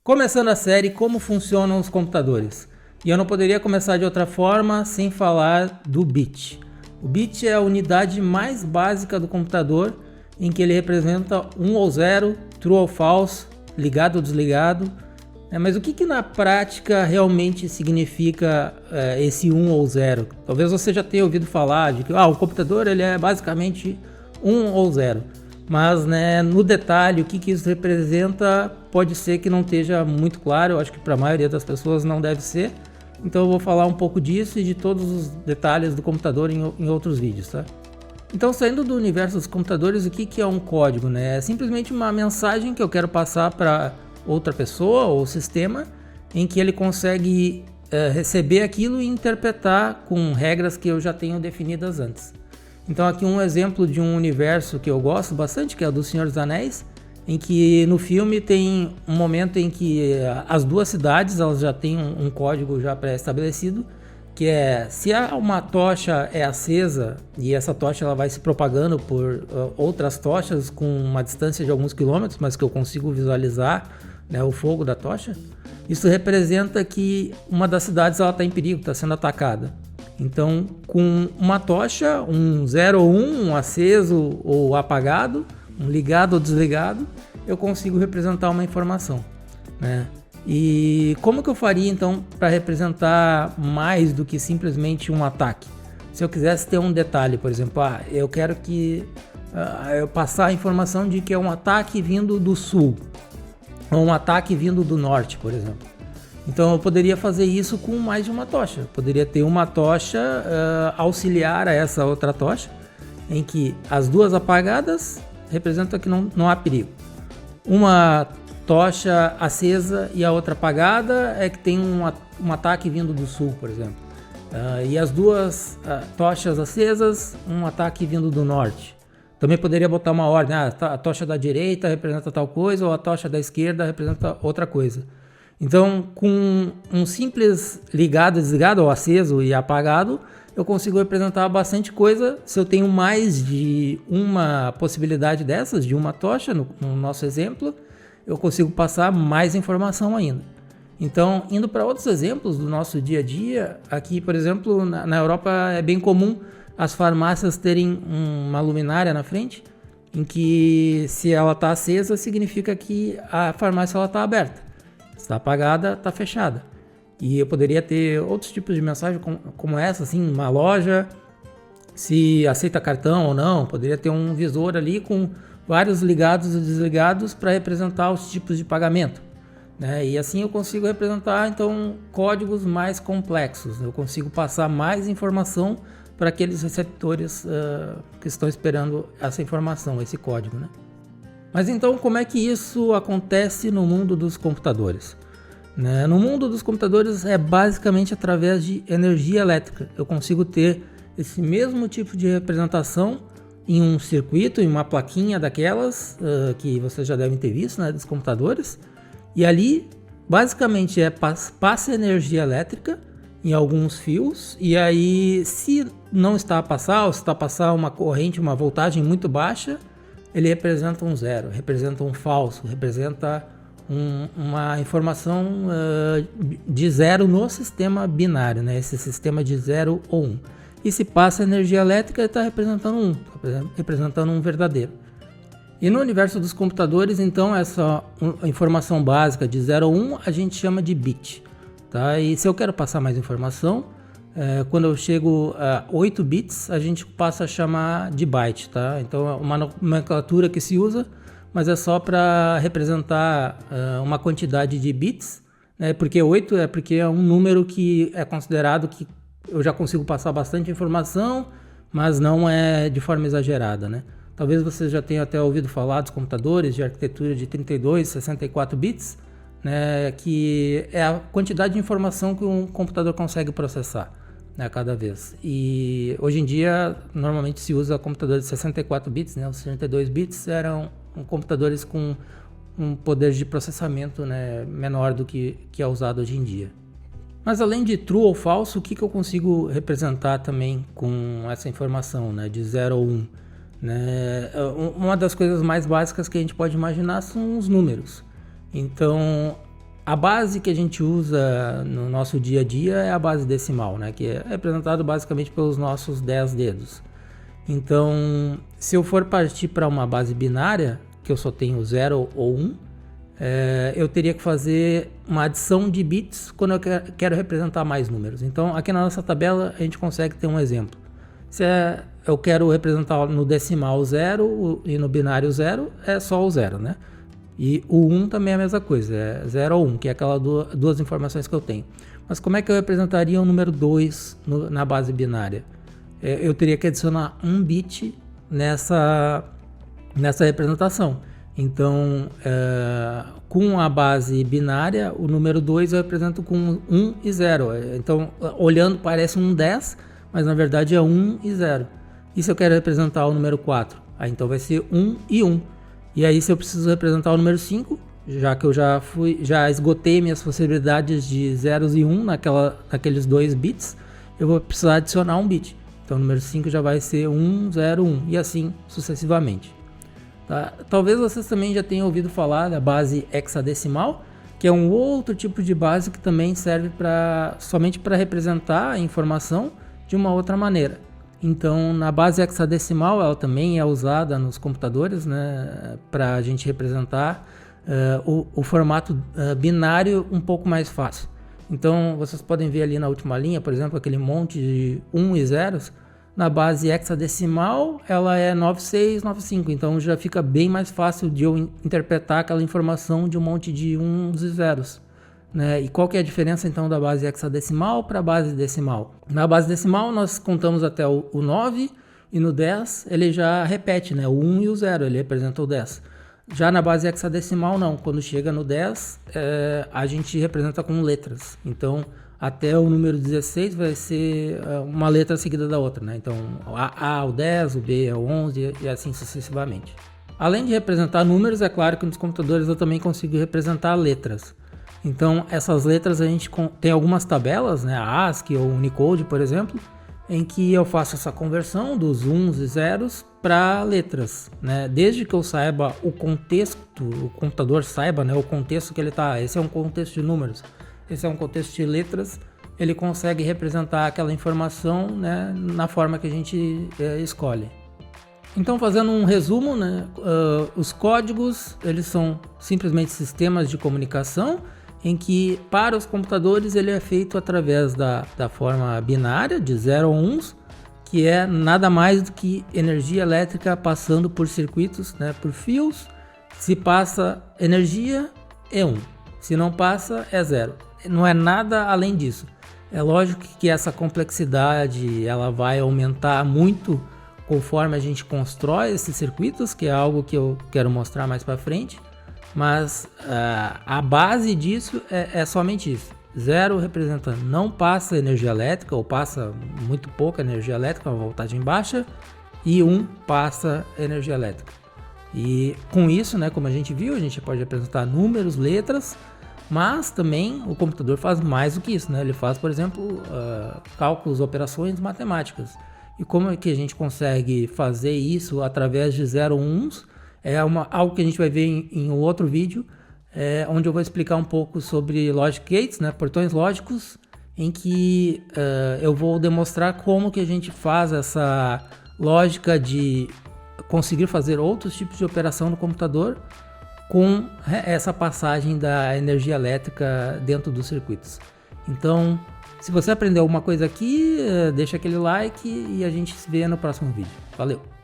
Começando a série Como Funcionam os Computadores. E eu não poderia começar de outra forma sem falar do bit. O bit é a unidade mais básica do computador, em que ele representa 1 ou 0, true ou false, ligado ou desligado. Mas o que na prática realmente significa esse 1 ou 0? Talvez você já tenha ouvido falar de que o computador ele é basicamente 1 ou 0. Mas no detalhe, o que isso representa pode ser que não esteja muito claro. Eu acho que para a maioria das pessoas não deve ser. Então eu vou falar um pouco disso e de todos os detalhes do computador em outros vídeos, tá? Então, saindo do universo dos computadores, o que é um código? É simplesmente uma mensagem que eu quero passar para outra pessoa ou sistema, em que ele consegue receber aquilo e interpretar com regras que eu já tenho definidas antes. Então aqui um exemplo de um universo que eu gosto bastante, que é o do Senhor dos Anéis, em que no filme tem um momento em que as duas cidades elas já têm um código já pré-estabelecido, que é se uma tocha é acesa e essa tocha ela vai se propagando por outras tochas com uma distância de alguns quilômetros, mas que eu consigo visualizar o fogo da tocha, isso representa que uma das cidades está em perigo, está sendo atacada. Então, com uma tocha, um 0 ou 1, um aceso ou apagado, um ligado ou desligado, eu consigo representar uma informação, E como que eu faria então para representar mais do que simplesmente um ataque? Se eu quisesse ter um detalhe, por exemplo, eu quero que eu passar a informação de que é um ataque vindo do sul, ou um ataque vindo do norte, por exemplo. Então eu poderia fazer isso com mais de uma tocha. Eu poderia ter uma tocha auxiliar a essa outra tocha, em que as duas apagadas representam que não há perigo. Uma tocha acesa e a outra apagada é que tem um ataque vindo do sul, por exemplo. E as duas tochas acesas, um ataque vindo do norte. Também poderia botar uma ordem, a tocha da direita representa tal coisa, ou a tocha da esquerda representa outra coisa. Então, com um simples ligado, desligado, ou aceso e apagado, eu consigo representar bastante coisa. Se eu tenho mais de uma possibilidade dessas, de uma tocha, no nosso exemplo, eu consigo passar mais informação ainda. Então, indo para outros exemplos do nosso dia a dia, aqui, por exemplo, na Europa é bem comum as farmácias terem uma luminária na frente, em que se ela está acesa, significa que a farmácia está aberta. Se está apagada, está fechada. E eu poderia ter outros tipos de mensagem como essa, assim, uma loja, se aceita cartão ou não, poderia ter um visor ali com vários ligados e desligados para representar os tipos de pagamento. E assim eu consigo representar, então, códigos mais complexos. Eu consigo passar mais informação para aqueles receptores que estão esperando essa informação, esse código, Mas então, como é que isso acontece no mundo dos computadores? No mundo dos computadores é basicamente através de energia elétrica. Eu consigo ter esse mesmo tipo de representação em um circuito, em uma plaquinha daquelas que vocês já devem ter visto, dos computadores. E ali, basicamente, passa energia elétrica em alguns fios. E aí, se não está a passar, ou se está a passar uma corrente, uma voltagem muito baixa, ele representa um 0, representa um falso, representa uma informação de 0 no sistema binário, esse sistema de 0 ou 1. E se passa energia elétrica, ele está representando 1, representando um verdadeiro. E no universo dos computadores, então, essa informação básica de 0 ou 1 a gente chama de bit. E se eu quero passar mais informação, quando eu chego a 8 bits, a gente passa a chamar de byte, Então é uma nomenclatura que se usa, mas é só para representar uma quantidade de bits, porque 8 é porque é um número que é considerado que eu já consigo passar bastante informação, mas não é de forma exagerada, Talvez você já tenha até ouvido falar dos computadores de arquitetura de 32, 64 bits, que é a quantidade de informação que um computador consegue processar cada vez. E hoje em dia, normalmente se usa computadores de 64 bits, os 32 bits eram computadores com um poder de processamento menor do que é usado hoje em dia. Mas além de true ou falso, o que eu consigo representar também com essa informação de 0 ou 1? Uma das coisas mais básicas que a gente pode imaginar são os números. Então, A base que a gente usa no nosso dia a dia é a base decimal, né? Que é representado basicamente pelos nossos 10 dedos. Então, se eu for partir para uma base binária, que eu só tenho 0 ou 1, eu teria que fazer uma adição de bits quando eu quero representar mais números. Então, aqui na nossa tabela, a gente consegue ter um exemplo. Se eu quero representar no decimal 0 e no binário 0, é só o 0, né? E o 1 também é a mesma coisa, é 0 ou 1, que é aquelas duas informações que eu tenho. Mas como é que eu representaria o número 2 na base binária? Eu teria que adicionar um bit nessa representação. Então, com a base binária, o número 2 eu represento com 1 e 0. Então, olhando parece um 10, mas na verdade é 1 e 0. E se eu quero representar o número 4? Então vai ser 1 e 1. E aí se eu preciso representar o número 5, já que eu já esgotei minhas possibilidades de zeros e 1 naqueles 2 bits, eu vou precisar adicionar um bit. Então o número 5 já vai ser 1, 0, 1 e assim sucessivamente. Tá? Talvez vocês também já tenham ouvido falar da base hexadecimal, que é um outro tipo de base que também serve somente para representar a informação de uma outra maneira. Então, na base hexadecimal, ela também é usada nos computadores, né, para a gente representar o formato binário um pouco mais fácil. Então, vocês podem ver ali na última linha, por exemplo, aquele monte de 1 e zeros. Na base hexadecimal, ela é 9695, então já fica bem mais fácil de eu interpretar aquela informação de um monte de 1s e zeros. Né? E qual que é a diferença então da base hexadecimal para a base decimal? Na base decimal nós contamos até o 9 e no 10 ele já repete, né? O 1 e o 0, ele representa o 10. Já na base hexadecimal não, quando chega no 10 a gente representa com letras. Então até o número 16 vai ser uma letra seguida da outra, né? Então A é o 10, o B é o 11 e assim sucessivamente. Além de representar números, é claro que nos computadores eu também consigo representar letras. Então, essas letras a gente tem algumas tabelas, né, a ASCII ou Unicode, por exemplo, em que eu faço essa conversão dos 1s e zeros para letras, né? Desde que eu saiba o contexto, o computador saiba, né, o contexto que ele está. Esse é um contexto de números, esse é um contexto de letras, ele consegue representar aquela informação, né, na forma que a gente escolhe. Então, fazendo um resumo, né, os códigos eles são simplesmente sistemas de comunicação em que para os computadores ele é feito através da forma binária de 0 ou 1s, que é nada mais do que energia elétrica passando por circuitos, né, por fios. Se passa energia é 1, se não passa é 0. Não é nada além disso. É lógico que essa complexidade ela vai aumentar muito conforme a gente constrói esses circuitos, que é algo que eu quero mostrar mais para frente. Mas a base disso é somente isso. 0 representa não passa energia elétrica ou passa muito pouca energia elétrica, uma voltagem baixa, e 1 passa energia elétrica. E com isso, né, como a gente viu, a gente pode representar números, letras, mas também o computador faz mais do que isso, né? Ele faz, por exemplo, cálculos, operações matemáticas. E como é que a gente consegue fazer isso através de 0 ou 1s? Algo que a gente vai ver em um outro vídeo, onde eu vou explicar um pouco sobre logic gates, né, portões lógicos, em que eu vou demonstrar como que a gente faz essa lógica de conseguir fazer outros tipos de operação no computador com essa passagem da energia elétrica dentro dos circuitos. Então, se você aprendeu alguma coisa aqui, deixa aquele like e a gente se vê no próximo vídeo. Valeu!